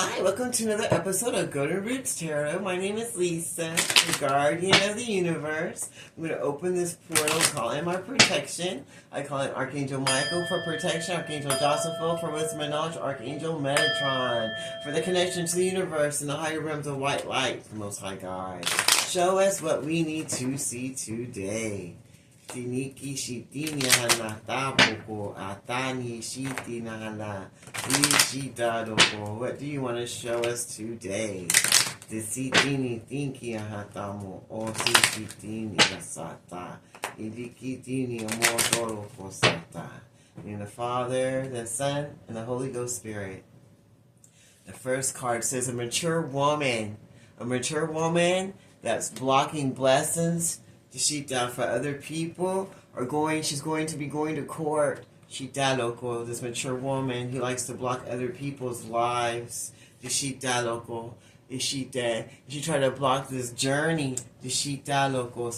Hi, welcome to another episode of Golden Roots Tarot. My name is Lisa, the guardian of the universe. I'm going to open this portal, call in my protection. I call in Archangel Michael for protection, Archangel Joseph for wisdom and knowledge, Archangel Metatron for the connection to the universe and the higher realms of white light, the Most High God. Show us what we need to see today. Tiniki shitini hana taboko atani shitina hana ishitadoko. What do you want to show us today? Tisitini thinki hatamo o sitini asata. Ilikitini amodoro kosata. In the Father, the Son, and the Holy Ghost Spirit. The first card says a mature woman. A mature woman that's blocking blessings to sheep down for other people, or she's going to be going to court. Local, this mature woman who likes to block other people's lives. The local, is she dead? She tried to block this journey. The local,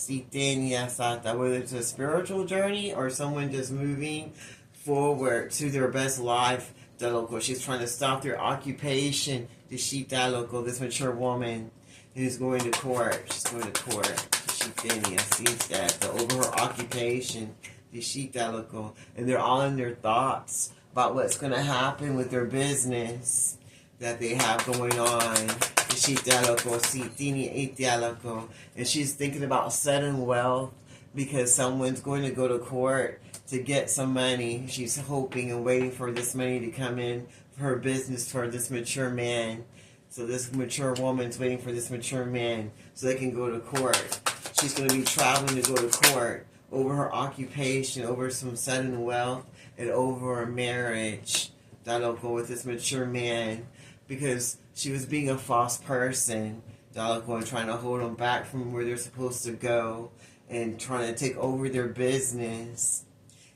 whether it's a spiritual journey or someone just moving forward to their best life. Local, she's trying to stop their occupation. The local, this mature woman who's going to court. She's going to court. I see that over her occupation, and they're all in their thoughts about what's going to happen with their business that they have going on. And she's thinking about sudden wealth because someone's going to go to court to get some money. She's hoping and waiting for this money to come in for her business for this mature man. So this mature woman's waiting for this mature man so they can go to court. She's going to be traveling to go to court over her occupation, over some sudden wealth, and over a marriage that'll go with this mature man because she was being a false person. That'll go and trying to hold them back from where they're supposed to go and trying to take over their business.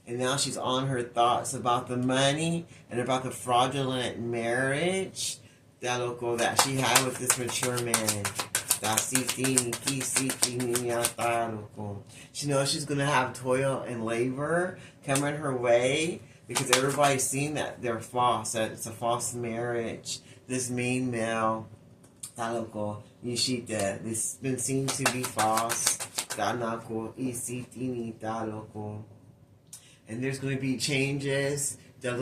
And now she's on her thoughts about the money and about the fraudulent marriage that she had with this mature man. She knows she's going to have toil and labor coming her way because everybody's seen that they're false, that it's a false marriage. This main male, this has been seen to be false. And there's going to be changes in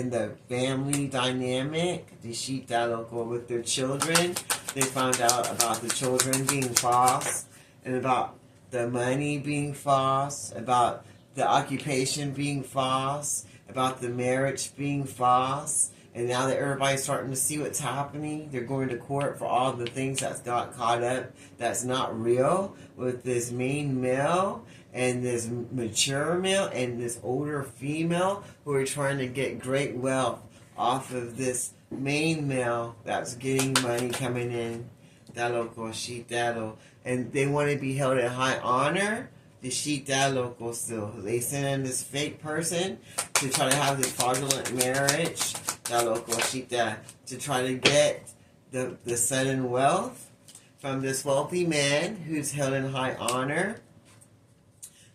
the family dynamic, with their children. They found out about the children being false, and about the money being false, about the occupation being false, about the marriage being false. And now that everybody's starting to see what's happening, they're going to court for all the things that's got caught up that's not real with this main male and this mature male and this older female who are trying to get great wealth off of this main male that's getting money coming in. And they want to be held in high honor. Still. They send in this fake person to try to have this fraudulent marriage. To try to get the sudden wealth from this wealthy man who's held in high honor.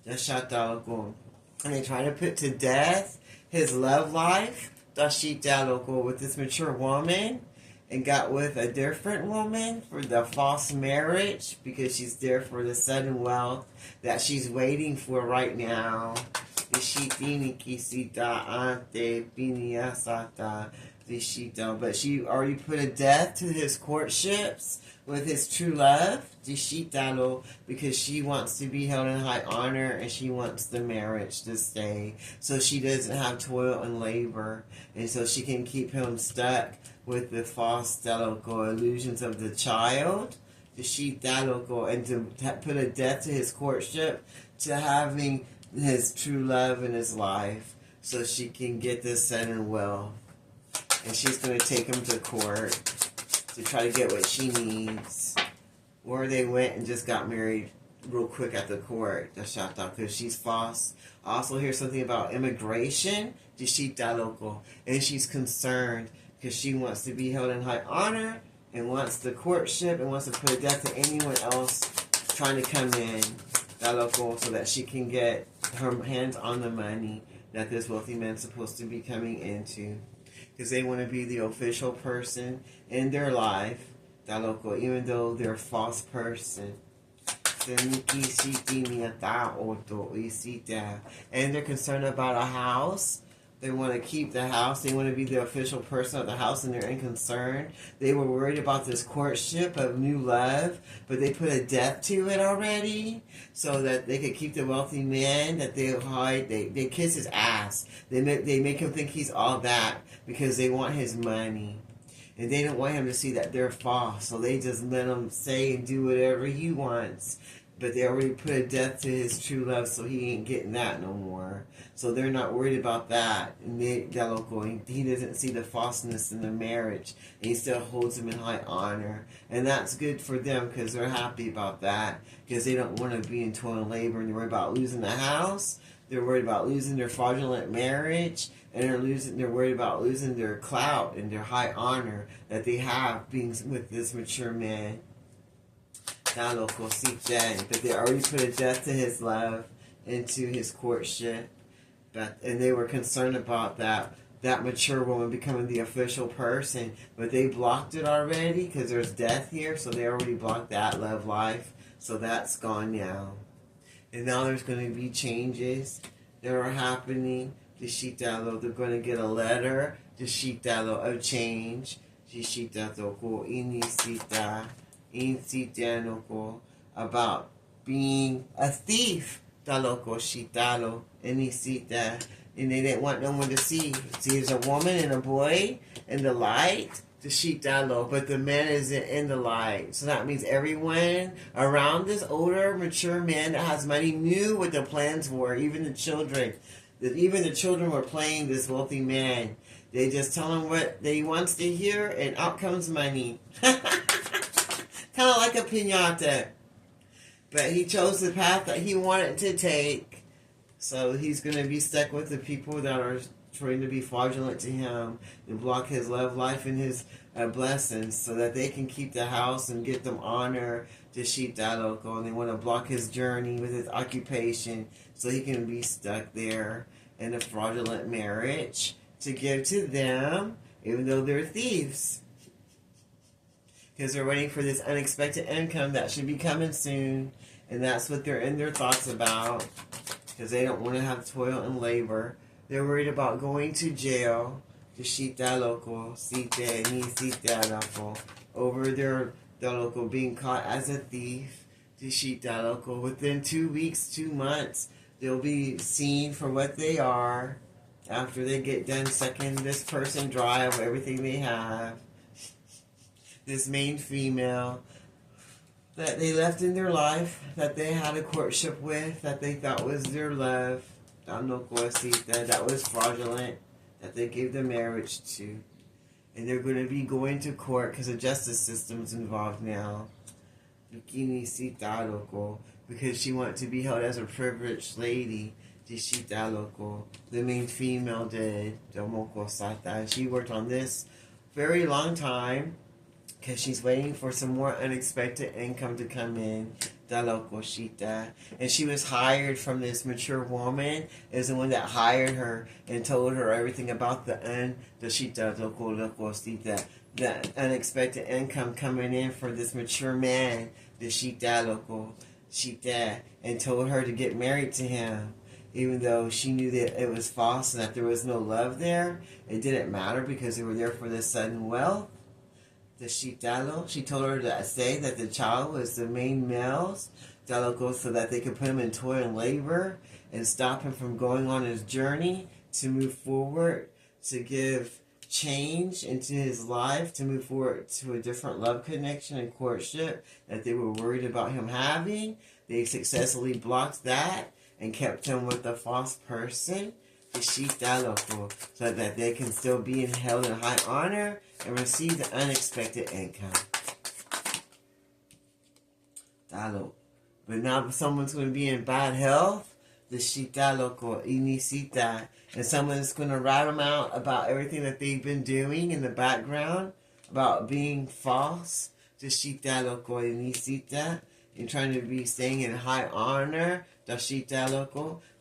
And they try to put to death his love life with this mature woman, and got with a different woman for the false marriage because she's there for the sudden wealth that she's waiting for right now. But she already put a death to his courtships with his true love, because she wants to be held in high honor and she wants the marriage to stay. So she doesn't have toil and labor, and so she can keep him stuck with the false illusions of the child, and to put a death to his courtship, to having his true love in his life, so she can get this sudden wealth. And she's going to take him to court to try to get what she needs. Or they went and just got married real quick at the court, because she's false. I also hear something about immigration, and she's concerned because she wants to be held in high honor and wants the courtship and wants to put a death to anyone else trying to come in, so that she can get her hands on the money that this wealthy man's supposed to be coming into. because they want to be the official person in their life, even though they're a false person. And they're concerned about a house. They want to keep the house. They want to be the official person of the house, and they're unconcerned. They were worried about this courtship of new love, but they put a death to it already, so that they could keep the wealthy man that they hide. They kiss his ass. They make him think he's all that because they want his money. And they don't want him to see that they're false, so they just let him say and do whatever he wants. But they already put a death to his true love, so he ain't getting that no more. So they're not worried about that. And he doesn't see the falseness in the marriage, and he still holds him in high honor. And that's good for them because they're happy about that, because they don't want to be in toil and labor, and they're worried about losing the house. They're worried about losing their fraudulent marriage, and they're worried about losing their clout and their high honor that they have being with this mature man. But they already put a death to his love, into his courtship. And they were concerned about that mature woman becoming the official person, but they blocked it already because there's death here, so they already blocked that love life, so that's gone now. And now there's going to be changes that are happening. They're going to get a letter of change. About being a thief. And they didn't want no one to see. See, there's a woman and a boy in the light. But the man isn't in the light. So that means everyone around this older, mature man that has money knew what the plans were. Even the children. Even the children were playing this wealthy man. They just tell him what he wants to hear, and out comes money. Kind of like a piñata. But he chose the path that he wanted to take. So he's going to be stuck with the people that are trying to be fraudulent to him and block his love life and his blessings, so that they can keep the house and get them honor to Shitaloco. And they want to block his journey with his occupation, so he can be stuck there in a fraudulent marriage to give to them, even though they're thieves. Because they're waiting for this unexpected income that should be coming soon. And that's what they're in their thoughts about. Because they don't want to have toil and labor. They're worried about going to jail. Over their local being caught as a thief. Within 2 weeks, 2 months, they'll be seen for what they are. After they get done sucking this person dry of everything they have. This main female that they left in their life, that they had a courtship with, that they thought was their love, that was fraudulent, that they gave the marriage to. And they're going to be going to court because the justice system's involved now. Because she wanted to be held as a privileged lady. The main female did. She worked on this very long time, because she's waiting for some more unexpected income to come in. And she was hired from this mature woman, is the one that hired her and told her everything about the unexpected income coming in for this mature man, and told her to get married to him. Even though she knew that it was false and that there was no love there, it didn't matter because they were there for the sudden wealth. She told her to say that the child was the main male's, so that they could put him in toil and labor and stop him from going on his journey to move forward, to give change into his life, to move forward to a different love connection and courtship that they were worried about him having. They successfully blocked that and kept him with a false person, so that they can still be held in high honor and receive the unexpected income. But now if someone's going to be in bad health, and someone's going to rat them out about everything that they've been doing in the background, about being false, and trying to be staying in high honor,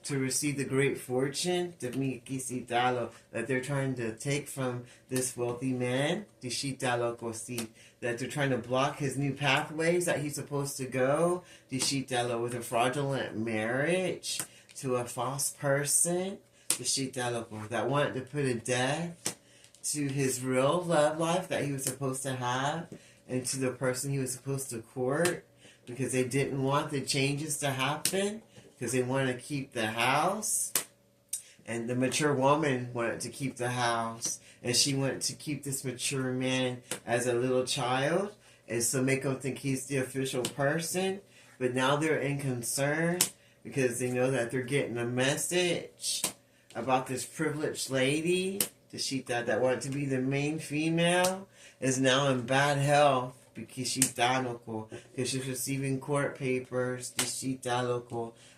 to receive the great fortune, that they're trying to take from this wealthy man, that they're trying to block his new pathways that he's supposed to go, with a fraudulent marriage to a false person, that wanted to put a death to his real love life that he was supposed to have and to the person he was supposed to court, because they didn't want the changes to happen, because they wanted to keep the house. And the mature woman wanted to keep the house, and she wanted to keep this mature man as a little child, and so make him think he's the official person. But now they're in concern because they know that they're getting a message about this privileged lady, that wanted to be the main female, is now in bad health because she's receiving court papers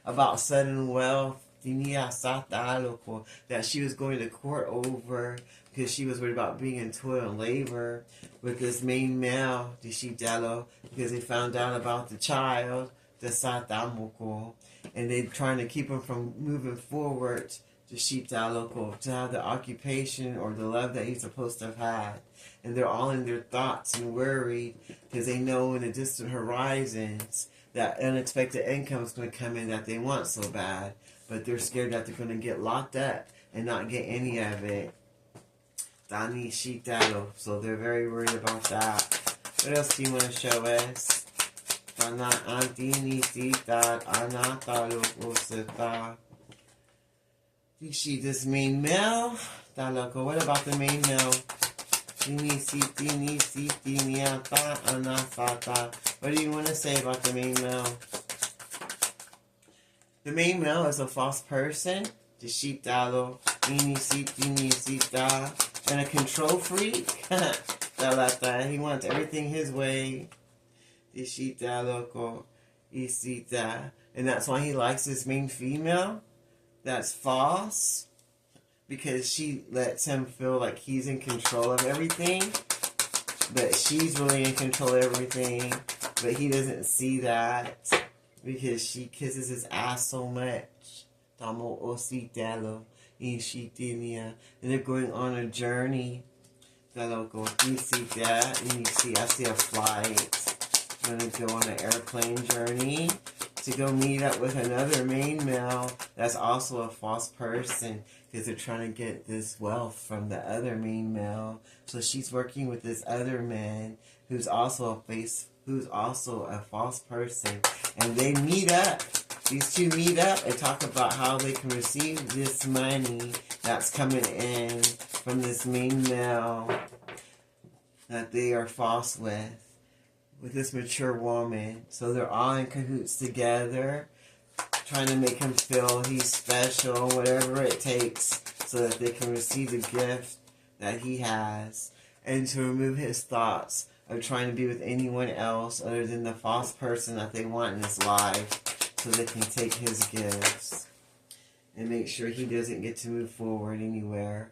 about sudden wealth that she was going to court over, because she was worried about being in toil and labor with this main male, because they found out about the child, and they're trying to keep him from moving forward to have the occupation or the love that he's supposed to have had. And they're all in their thoughts and worried because they know in the distant horizons that unexpected income is going to come in that they want so bad, but they're scared that they're going to get locked up and not get any of it. So they're very worried about that. What else do you want to show us? You see this main male? What about the main male? What do you want to say about the main male? The main male is a false person. And a control freak. He wants everything his way. And that's why he likes this main female. That's false, because she lets him feel like he's in control of everything, but she's really in control of everything, but he doesn't see that because she kisses his ass so much. And they're going on a journey. You see that, and you see, I see a flight. I'm going to go on an airplane journey to go meet up with another main male that's also a false person, because they're trying to get this wealth from the other main male. So she's working with this other man who's also a false person, and they meet up. These two meet up and talk about how they can receive this money that's coming in from this main male that they are false with this mature woman. So they're all in cahoots together, trying to make him feel he's special, whatever it takes, so that they can receive the gift that he has, and to remove his thoughts of trying to be with anyone else other than the false person that they want in his life, so they can take his gifts and make sure he doesn't get to move forward anywhere.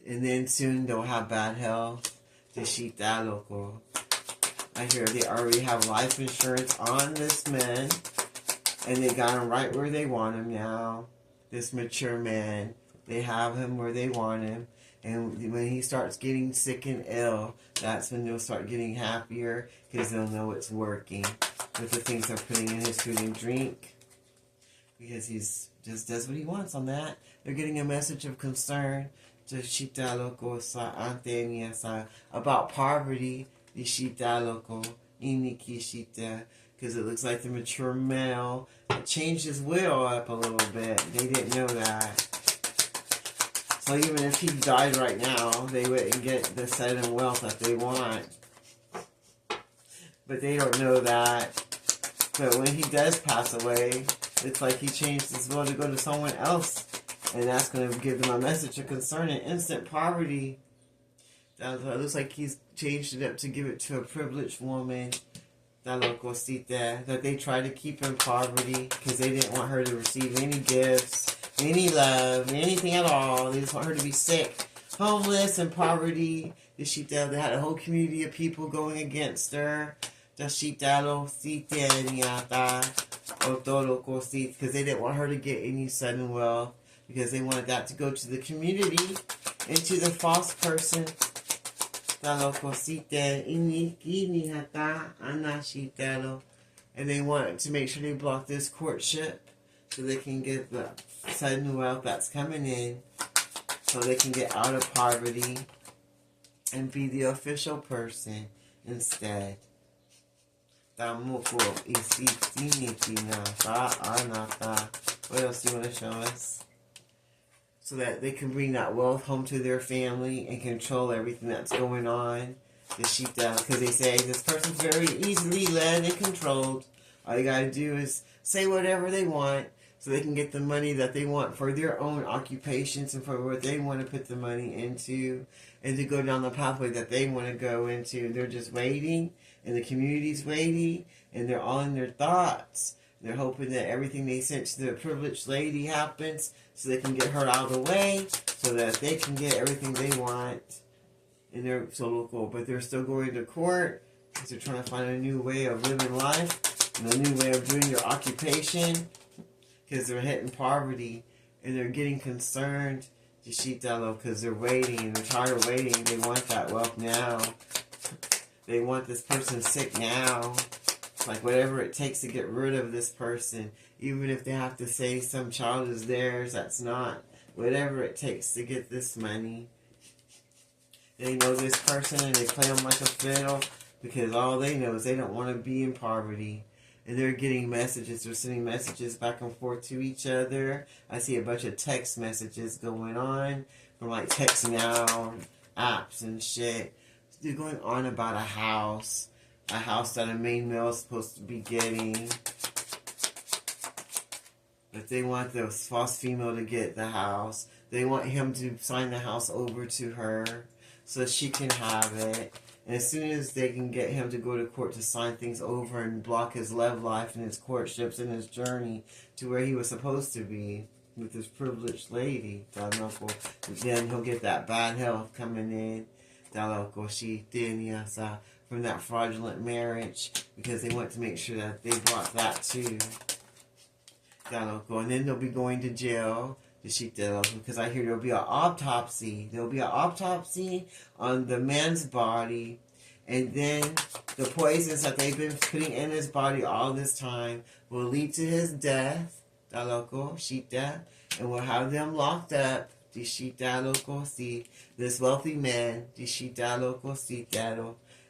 And then soon they'll have bad health. I hear they already have life insurance on this man, and they got him right where they want him now. This mature man, they have him where they want him, and when he starts getting sick and ill, that's when they'll start getting happier, because they'll know it's working with the things they're putting in his food and drink, because he's just does what he wants on that. They're getting a message of concern about poverty, because it looks like the mature male changed his will up a little bit. They didn't know that. So even if he died right now, they wouldn't get the sudden wealth that they want. But they don't know that. But when he does pass away, it's like he changed his will to go to someone else. And that's going to give them a message of concern and instant poverty. It looks like he's changed it up to give it to a privileged woman. That they tried to keep in poverty because they didn't want her to receive any gifts, any love, anything at all. They just want her to be sick, homeless, and poverty. They had a whole community of people going against her. Dashitalo Sitaniata Otoloko Seats, because they didn't want her to get any sudden wealth, because they wanted that to go to the community and to the false person. Taloko Sita Iniki Hata Anashitalo. And they want to make sure they block this courtship so they can get the sudden wealth that's coming in, so they can get out of poverty and be the official person instead. What else do you want to show us? So that they can bring that wealth home to their family and control everything that's going on. The sheep down, because they say this person's very easily led and controlled. All you gotta do is say whatever they want, so they can get the money that they want for their own occupations and for what they want to put the money into, and to go down the pathway that they want to go into. They're just waiting, and the community's waiting, and they're all in their thoughts. They're hoping that everything they sent to the privileged lady happens, so they can get her out of the way, so that they can get everything they want. And they're so local, but they're still going to court because they're trying to find a new way of living life and a new way of doing your occupation, because they're hitting poverty and they're getting concerned to Shitalo because they're waiting and they're tired of waiting. They want that wealth now. They want this person sick now. It's like whatever it takes to get rid of this person, even if they have to say some child is theirs, that's not. Whatever it takes to get this money. They know this person and they play them like a fiddle, because all they know is they don't want to be in poverty. And they're getting messages. They're sending messages back and forth to each other. I see a bunch of text messages going on from like Text Now apps and shit. They're going on about a house that a main male is supposed to be getting. But they want the false female to get the house. They want him to sign the house over to her so she can have it. And as soon as they can get him to go to court to sign things over and block his love life and his courtships and his journey to where he was supposed to be with this privileged lady, then he'll get that bad health coming in from that fraudulent marriage, because they want to make sure that they block that too. And then they'll be going to jail. Because I hear there'll be an autopsy. There'll be an autopsy on the man's body, and then the poisons that they've been putting in his body all this time will lead to his death. And we'll have them locked up. This wealthy man,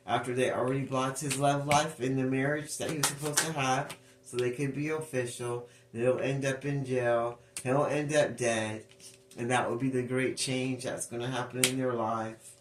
after they already blocked his love life in the marriage that he was supposed to have, so they could be official. They'll end up in jail. He'll end up dead. And that will be the great change that's going to happen in their life.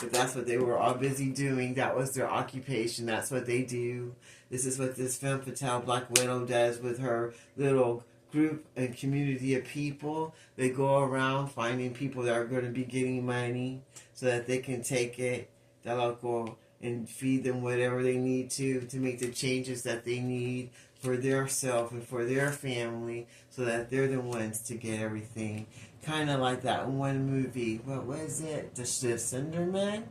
But that's what they were all busy doing. That was their occupation. That's what they do. This is what this femme fatale Black Widow does with her little group and community of people. They go around finding people that are going to be getting money so that they can take it and feed them whatever they need to make the changes that they need for their self and for their family, so that they're the ones to get everything. Kind of like that one movie. What was it? The Cinder Man?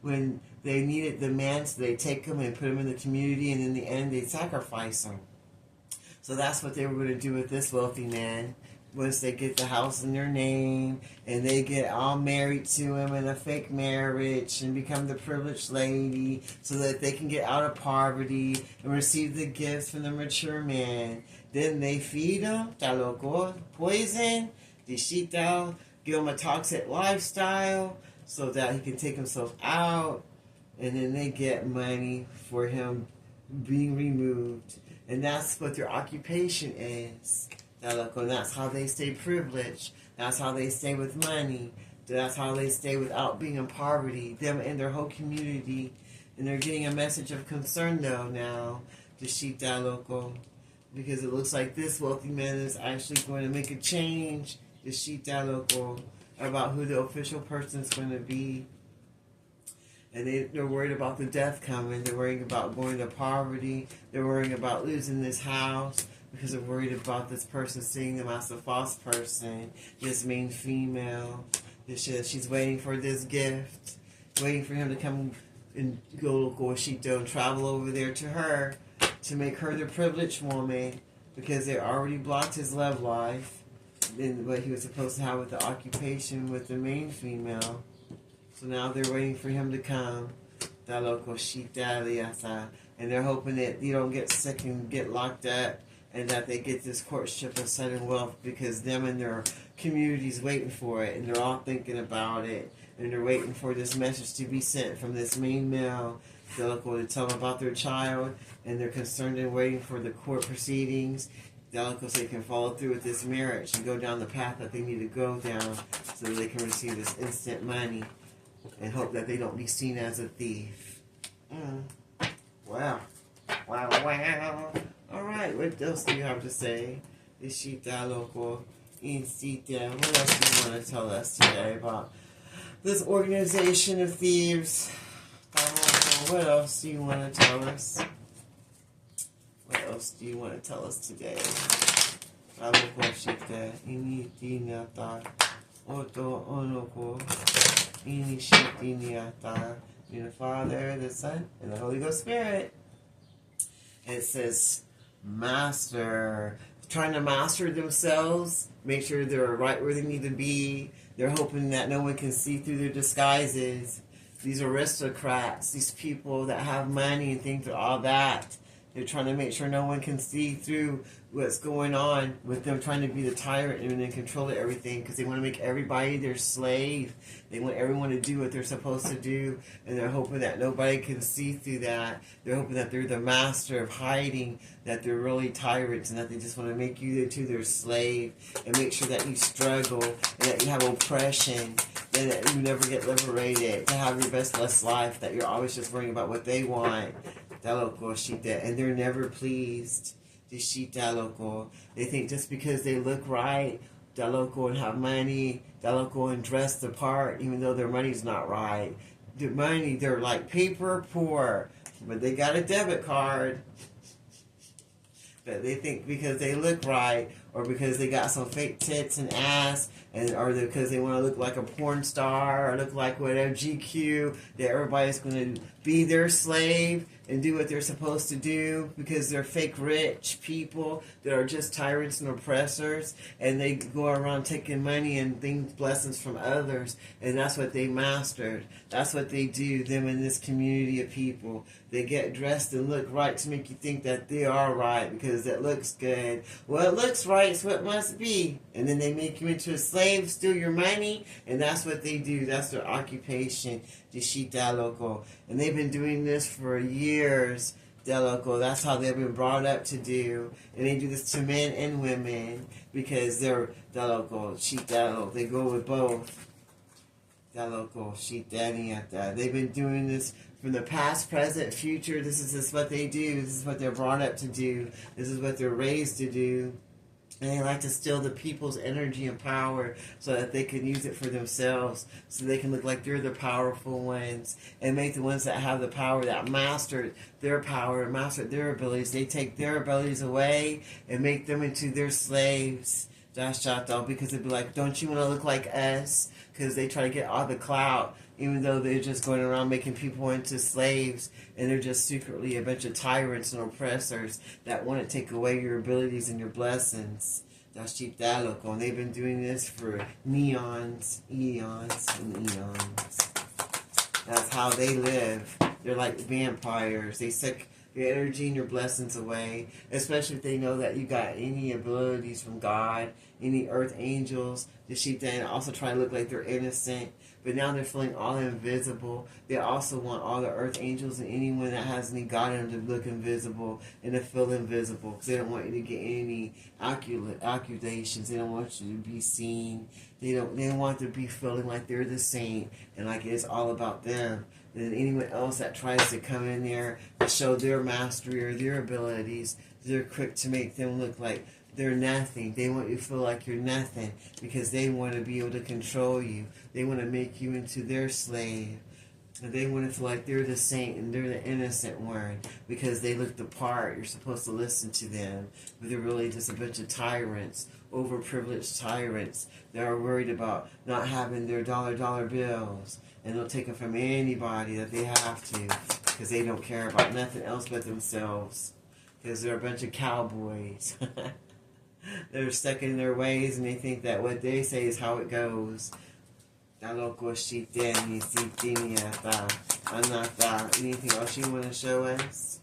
When they needed the man, so they take him and put him in the community, and in the end they sacrifice him. So that's what they were going to do with this wealthy man. Once they get the house in their name and they get all married to him in a fake marriage and become the privileged lady, so that they can get out of poverty and receive the gifts from the mature man. Then they feed him poison, give him a toxic lifestyle so that he can take himself out, and then they get money for him being removed. And that's what their occupation is. And that's how they stay privileged. That's how they stay with money. That's how they stay without being in poverty. Them and their whole community. And they're getting a message of concern though now to Shita Loco. Because it looks like this wealthy man is actually going to make a change to Shita Loco about who the official person is going to be. And they're worried about the death coming. They're worried about going to poverty. They're worried about losing this house, because they're worried about this person seeing them as a false person, this main female. She's waiting for this gift, waiting for him to come and go Shito and travel over there to her to make her the privileged woman because they already blocked his love life and what he was supposed to have with the occupation with the main female. So now they're waiting for him to come. And they're hoping that you don't get sick and get locked up and that they get this courtship of sudden wealth because them and their community's waiting for it and they're all thinking about it and they're waiting for this message to be sent from this main male to tell them about their child and they're concerned and waiting for the court proceedings so they can follow through with this marriage and go down the path that they need to go down so that they can receive this instant money and hope that they don't be seen as a thief. Wow. Alright, what else do you have to say? Ishita local, Insita. What else do you want to tell us today about this organization of thieves? What else do you want to tell us? What else do you want to tell us today? Shita, Initinata, Oto Onoko, Inishitiniata. In the Father, the Son, and the Holy Ghost Spirit. And it says, master. Trying to master themselves, make sure they're right where they need to be. They're hoping that no one can see through their disguises. These aristocrats, these people that have money and think they're all that. They're trying to make sure no one can see through what's going on with them trying to be the tyrant and in control of everything because they want to make everybody their slave. They want everyone to do what they're supposed to do and they're hoping that nobody can see through that. They're hoping that they're the master of hiding, that they're really tyrants and that they just want to make you into their slave and make sure that you struggle and that you have oppression and that you never get liberated, to have your best life, that you're always just worrying about what they want. And they're never pleased. They think just because they look right, and have money, and dress the part, even though their money's not right. Their money, they're like paper poor, but they got a debit card. But they think because they look right, or because they got some fake tits and ass, or because they want to look like a porn star, or look like whatever, GQ, that everybody's going to be their slave and do what they're supposed to do because they're fake rich people that are just tyrants and oppressors, and they go around taking money and things, blessings from others, and that's what they mastered. That's what they do, them in this community of people. They get dressed and look right to make you think that they are right because it looks good. Well, it looks right, so it must be. And then they make you into a slave, steal your money, and that's what they do. That's their occupation, Dishita Loco. And they've been doing this for years, Deloco. That's how they've been brought up to do. And they do this to men and women because they're Deloco, Shita. They go with both. Deloco, Shita. They've been doing this from the past, present, future. This is just what they do. This is what they're brought up to do. This is what they're raised to do. And they like to steal the people's energy and power so that they can use it for themselves, so they can look like they're the powerful ones, and make the ones that have the power, that mastered their power, mastered their abilities. They take their abilities away and make them into their slaves. Because they'd be like, don't you want to look like us? Because they try to get all the clout, even though they're just going around making people into slaves, and they're just secretly a bunch of tyrants and oppressors that want to take away your abilities and your blessings. That's cheap that and they've been doing this for eons and eons. That's how they live. They're like vampires. They suck your energy and your blessings away, especially if they know that you got any abilities from God, any earth angels. The sheep then also try to look like they're innocent, but now they're feeling all invisible. They also want all the earth angels and anyone that has any God in them to look invisible and to feel invisible, because they don't want you to get any accusations. They don't want you to be seen. They want to be feeling like they're the saint and like it's all about them. And anyone else that tries to come in there to show their mastery or their abilities, they're quick to make them look like they're nothing. They want you to feel like you're nothing because they want to be able to control you. They want to make you into their slave. And they want to feel like they're the saint and they're the innocent one because they look the part. You're supposed to listen to them. But they're really just a bunch of tyrants, overprivileged tyrants that are worried about not having their dollar bills. and they'll take them from anybody that they have to, because they don't care about nothing else but themselves, because they're a bunch of cowboys. They're stuck in their ways, and they think that what they say is how it goes. Anything else you want to show us?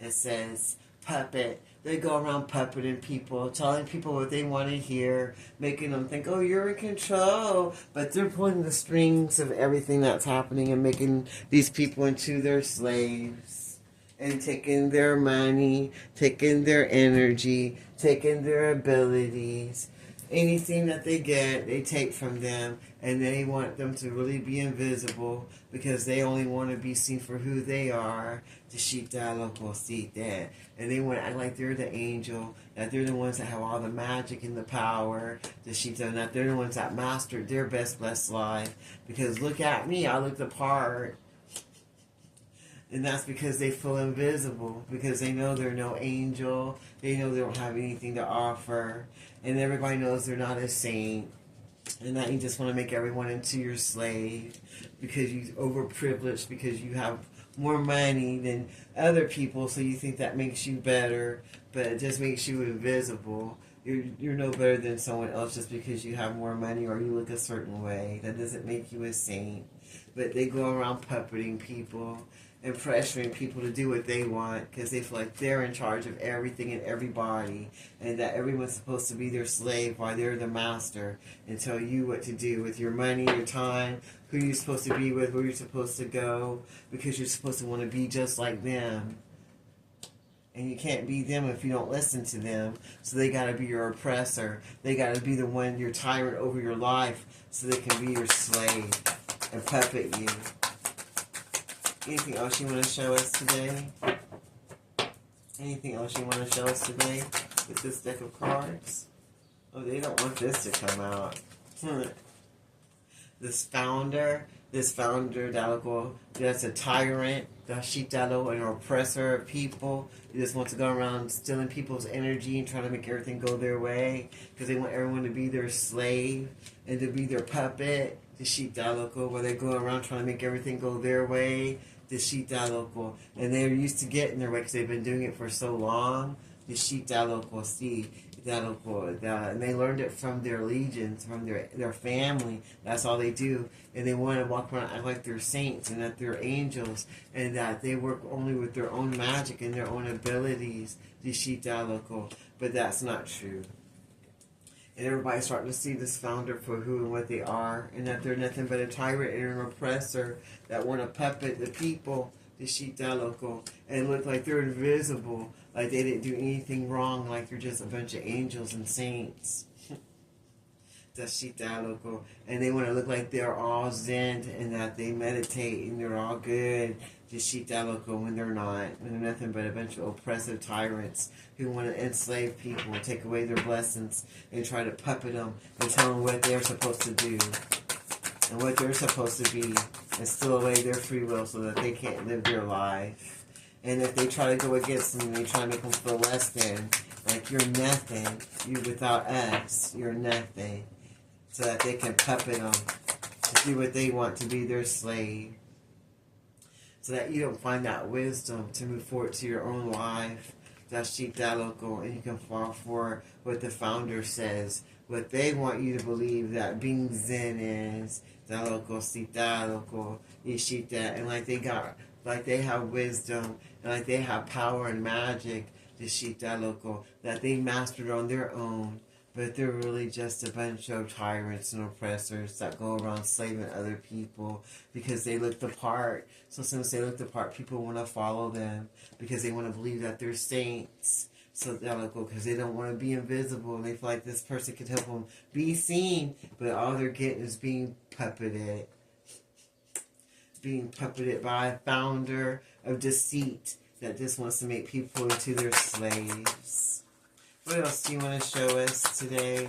It says puppet. They go around puppeting people, telling people what they want to hear, making them think, oh, you're in control. But they're pulling the strings of everything that's happening and making these people into their slaves. And taking their money, taking their energy, taking their abilities. Anything that they get, they take from them, and they want them to really be invisible because they only want to be seen for who they are. And they want to act like they're the angel, that they're the ones that have all the magic and the power. That they're the ones that mastered their best blessed life. Because look at me, I look the part. And that's because they feel invisible, because they know they're no angel, they know they don't have anything to offer, and everybody knows they're not a saint, and that you just want to make everyone into your slave, because you're overprivileged, because you have more money than other people, so you think that makes you better, but it just makes you invisible. You're no better than someone else just because you have more money or you look a certain way. That doesn't make you a saint. But they go around puppeting people and pressuring people to do what they want because they feel like they're in charge of everything and everybody, and that everyone's supposed to be their slave while they're the master and tell you what to do with your money, your time, who you're supposed to be with, where you're supposed to go, because you're supposed to want to be just like them. And you can't be them if you don't listen to them. So they got to be your oppressor. They got to be the one, your tyrant over your life, so they can be your slave and puppet you. Anything else you want to show us today? Anything else you want to show us today with this deck of cards? Oh, they don't want this to come out. This founder, that's a tyrant, an oppressor of people. They just want to go around stealing people's energy and trying to make everything go their way because they want everyone to be their slave and to be their puppet. The Shitaloco, where they go around trying to make everything go their way. The Shitaloco, and they're used to getting their way because they've been doing it for so long. The Shitaloco, and they learned it from their legions, from their family. That's all they do, and they want to walk around and act like they're saints and that they're angels, and that they work only with their own magic and their own abilities. The Shitaloco, but that's not true. And everybody's starting to see this founder for who and what they are, and that they're nothing but a tyrant and an oppressor that want to puppet the people, the Shitaloco, and look like they're invisible, like they didn't do anything wrong, like they're just a bunch of angels and saints. The Shitaloco, and they want to look like they're all zen and that they meditate and they're all good. The Shitaloco, when they're not, when they're nothing but a bunch of oppressive tyrants who want to enslave people and take away their blessings and try to puppet them and tell them what they're supposed to do and what they're supposed to be and steal away their free will so that they can't live their life. And if they try to go against them, they try to make them feel less than, like you're nothing, you without us, you're nothing, so that they can puppet them to do what they want, to be their slave. So that you don't find that wisdom to move forward to your own life. That's Shitaloco, and you can fall for what the founder says. What they want you to believe that being Zen is. Shitaloco, Ishita, and like they have wisdom, and like they have power and magic, the Shitaloco, that they mastered on their own. But they're really just a bunch of tyrants and oppressors that go around slaving other people because they look the part. So since they look the part, people want to follow them because they want to believe that they're saints. So because they don't want to be invisible and they feel like this person could help them be seen. But all they're getting is being puppeted. Being puppeted by a founder of deceit that just wants to make people into their slaves. What else do you want to show us today?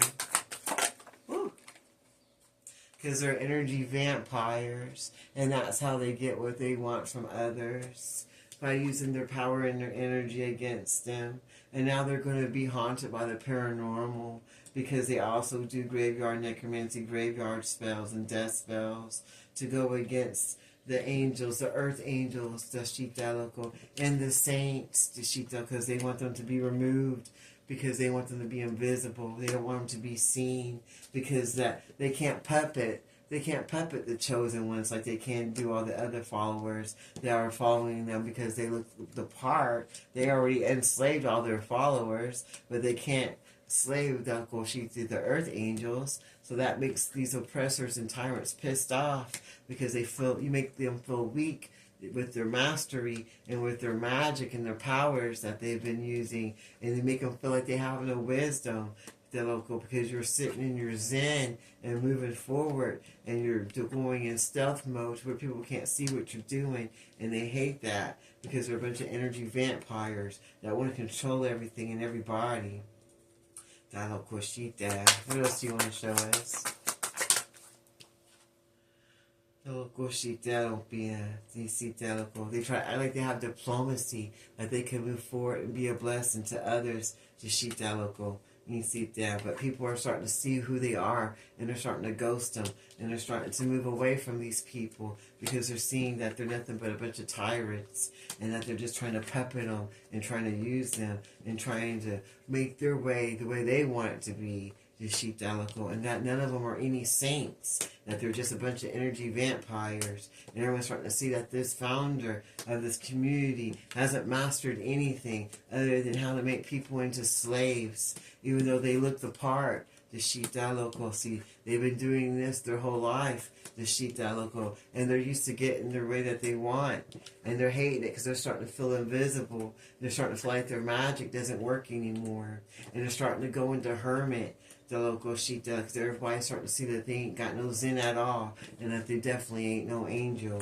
Because they're energy vampires, and that's how they get what they want from others, by using their power and their energy against them. And now they're going to be haunted by the paranormal, because they also do graveyard necromancy, graveyard spells, and death spells to go against the angels, the earth angels, the Shitaloko, and the saints, the Shita, because they want them to be removed, because they want them to be invisible. They don't want them to be seen, because that they can't puppet. They can't puppet the chosen ones like they can do all the other followers that are following them, because they look the part. They already enslaved all their followers, but they can't slave the earth angels. So that makes these oppressors and tyrants pissed off, because you make them feel weak with their mastery and with their magic and their powers that they've been using, and they make them feel like they have no wisdom, because you're sitting in your zen and moving forward, and you're going in stealth mode where people can't see what you're doing, and they hate that, because they're a bunch of energy vampires that want to control everything and everybody. What else do you want to show us? They try to act like they have diplomacy, like they can move forward and be a blessing to others. But people are starting to see who they are, and they're starting to ghost them, and they're starting to move away from these people, because they're seeing that they're nothing but a bunch of tyrants, and that they're just trying to puppet them and trying to use them and trying to make their way the way they want it to be. And that none of them are any saints, that they're just a bunch of energy vampires. And everyone's starting to see that this founder of this community hasn't mastered anything other than how to make people into slaves, even though they look the part. The Shita Loco, see, they've been doing this their whole life, the Shita Loco, and they're used to getting their way that they want, and they're hating it because they're starting to feel invisible. They're starting to feel like their magic doesn't work anymore, and they're starting to go into hermit, the local Shita, because everybody's starting to see that they ain't got no zen at all, and that they definitely ain't no angel.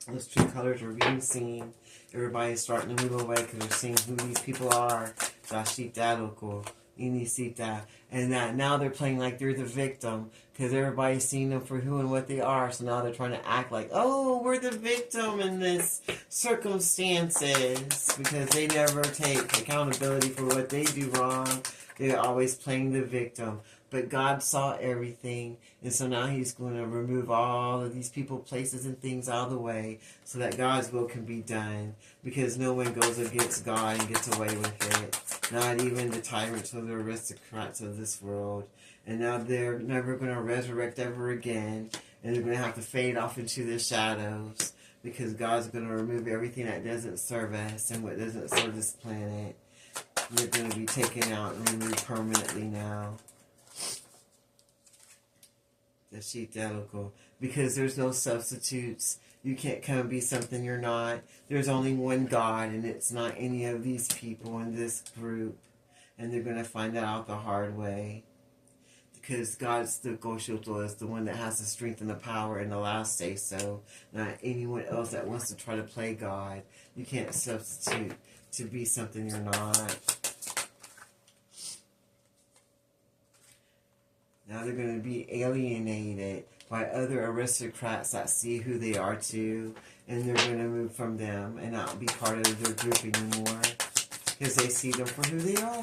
Those true colors are being seen. Everybody's starting to move away because they're seeing who these people are. The Shita Loco. And that now they're playing like they're the victim, because everybody's seeing them for who and what they are. So now they're trying to act like, oh, we're the victim in this circumstances, because they never take accountability for what they do wrong. They're always playing the victim. But God saw everything, and so now He's going to remove all of these people, places, and things out of the way, so that God's will can be done, because no one goes against God and gets away with it. Not even the tyrants or the aristocrats of this world. And now they're never going to resurrect ever again, and they're going to have to fade off into the shadows, because God's going to remove everything that doesn't serve us and what doesn't serve this planet. They're going to be taken out and removed permanently now. The Shitaloco. Because there's no substitutes. You can't come and be something you're not. There's only one God, and it's not any of these people in this group. And they're going to find that out the hard way. Because God's the Goshoto is the one that has the strength and the power and the last say so. Not anyone else that wants to try to play God. You can't substitute to be something you're not. Now they're going to be alienated by other aristocrats that see who they are too, and they're going to move from them and not be part of their group anymore, because they see them for who they are.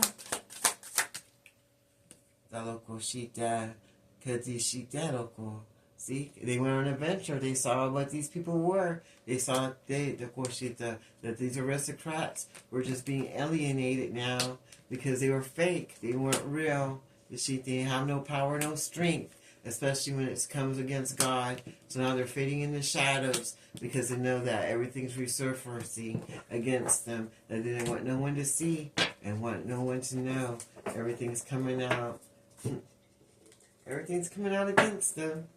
See, they went on an adventure. They saw what these people were. They saw that these aristocrats were just being alienated now, because they were fake. They weren't real. They didn't have no power, no strength, especially when it comes against God. So now they're fading in the shadows, because they know that everything's resurfacing against them, that they didn't want no one to see and want no one to know. Everything's coming out. Everything's coming out against them.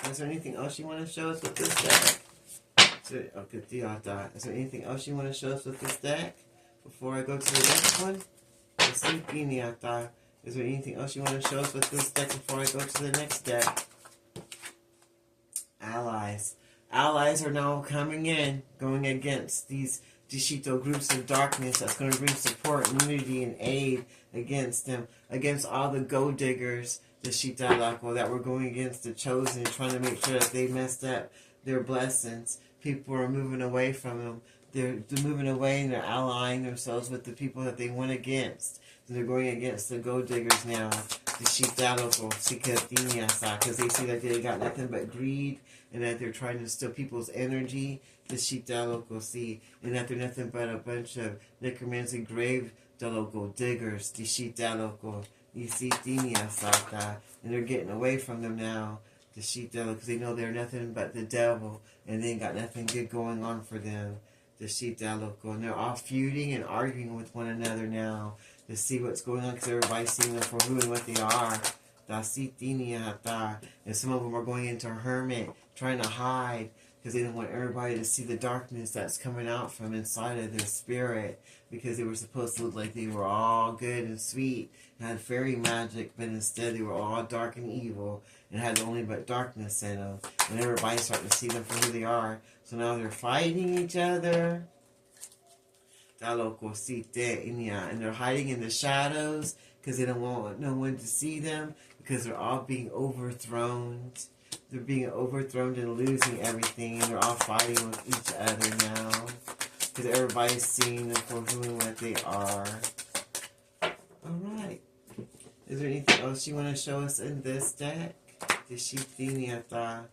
Is there anything else you want to show us with this deck? Is there anything else you want to show us with this deck before I go to the next one? Is there anything else you want to show us with this deck before I go to the next deck? Allies. Allies are now coming in, going against these Dishito groups of darkness that's going to bring support, unity, and aid against them, against all the gold diggers, the Shitalako, that were going against the chosen, trying to make sure that they messed up their blessings. People are moving away from them. They're moving away, and they're allying themselves with the people that they went against. They're going against the gold diggers now. The sheep local, because they see that they got nothing but greed, and that they're trying to steal people's energy. The sheep local see, and that they're nothing but a bunch of necromancy grave local diggers. The sheep local, you see and they're getting away from them now. The sheep because they know they're nothing but the devil, and they ain't got nothing good going on for them. The sheep local, and they're all feuding and arguing with one another now to see what's going on, because everybody's seeing them for who and what they are. And some of them are going into a hermit, trying to hide, because they don't want everybody to see the darkness that's coming out from inside of their spirit, because they were supposed to look like they were all good and sweet and had fairy magic, but instead they were all dark and evil and had only but darkness in them. And everybody's starting to see them for who they are. So now they're fighting each other. And they're hiding in the shadows because they don't want no one to see them, because they're all being overthrown. They're being overthrown and losing everything, and they're all fighting with each other now because everybody's seeing them for who and what they are. Alright. Is there anything else you want to show us in this deck? The Shitiniata.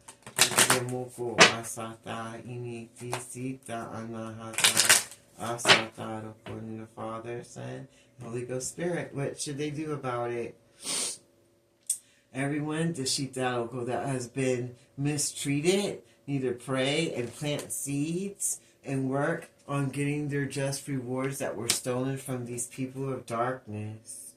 According to Father, Son, Holy Ghost Spirit. What should they do about it? Everyone, the Shitaloco that has been mistreated, need to pray and plant seeds and work on getting their just rewards that were stolen from these people of darkness.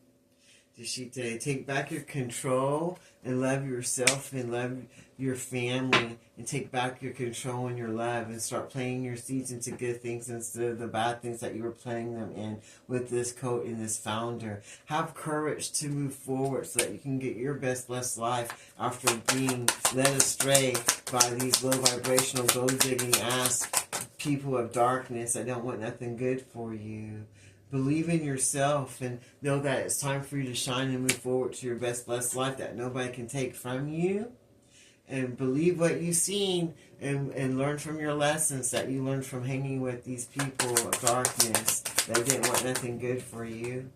Take back your control and love yourself and love your family, and take back your control and your love, and start planting your seeds into good things instead of the bad things that you were planting them in with this coat and this founder. Have courage to move forward so that you can get your best blessed life after being led astray by these low vibrational gold digging ass people of darkness that don't want nothing good for you. Believe in yourself and know that it's time for you to shine and move forward to your best blessed life that nobody can take from you. And believe what you've seen, and learn from your lessons that you learned from hanging with these people of darkness that didn't want nothing good for you.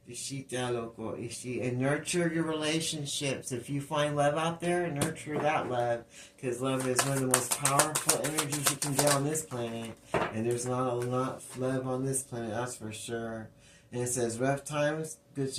And nurture your relationships. If you find love out there, nurture that love, because love is one of the most powerful energies you can get on this planet, and there's not enough love on this planet, that's for sure. And it says rough times, good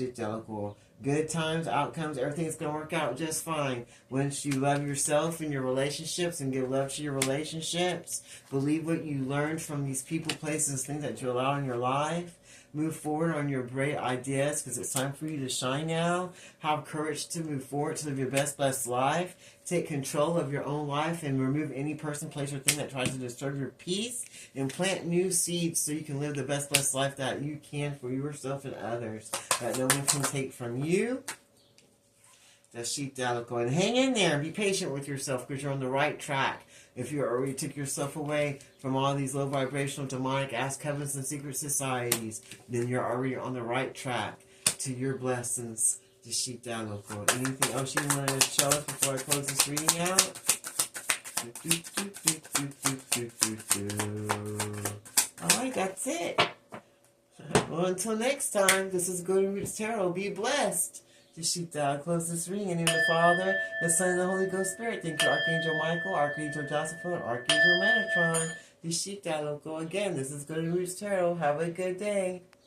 good times, outcomes, everything's going to work out just fine. Once you love yourself and your relationships and give love to your relationships, believe what you learned from these people, places, things that you allow in your life. Move forward on your great ideas, because it's time for you to shine now. Have courage to move forward to live your best blessed life. Take control of your own life and remove any person, place, or thing that tries to disturb your peace. And plant new seeds so you can live the best blessed life that you can for yourself and others, that no one can take from you. The sheep dalico. And hang in there and be patient with yourself, because you're on the right track. If you already took yourself away from all these low vibrational demonic ass covens and secret societies, then you're already on the right track to your blessings. The sheep dalico. Anything else you want to show us before I close this reading out? Alright, that's it. Well, until next time, this is Golden Roots Tarot. Be blessed. Close this reading in the name of the Father, the Son, and the Holy Ghost Spirit. Thank you, Archangel Michael, Archangel Joseph, and Archangel Metatron. Go again. This is Golden Roots Tarot. Have a good day.